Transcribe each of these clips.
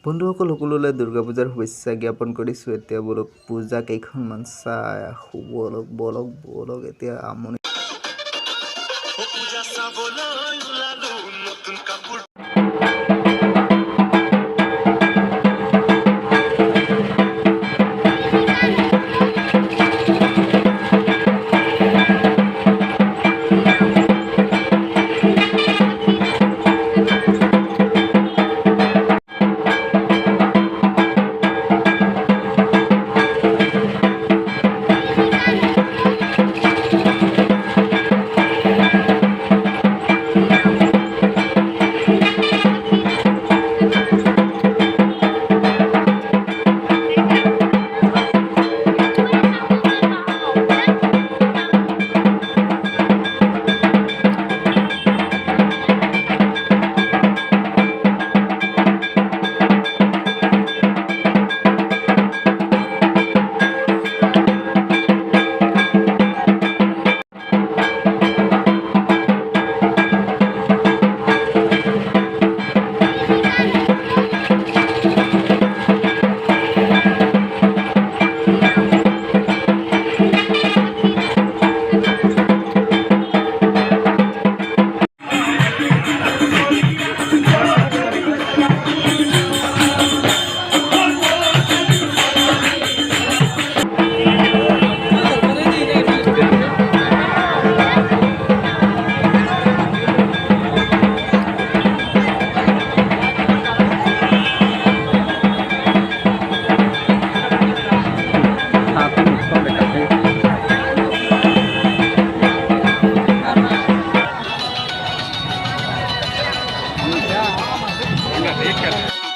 বন্ধুসকল সকলোলৈ দুৰ্গা পূজাৰ শুভেচ্ছা জ্ঞাপন কৰিছোঁ। এতিয়া বলক পূজা কেইখনমান চাই আহোঁ। বলক এতিয়া আমনি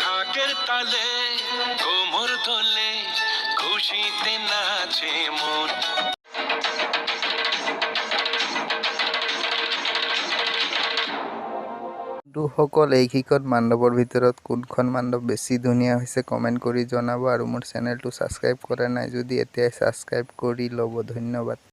ঢাকের তালে কোমর দোলে খুশিতে নাচে মন। বন্ধুসকল এইকেইখন মণ্ডপৰ ভিতৰত কোনখন মণ্ডপ বেছি ধুনীয়া হৈছে কমেণ্ট কৰি জনাব আৰু মোৰ চেনেলটো ছাবস্ক্ৰাইব কৰা নাই যদি এতিয়াই ছাবস্ক্ৰাইব কৰি ল'ব। ধন্যবাদ।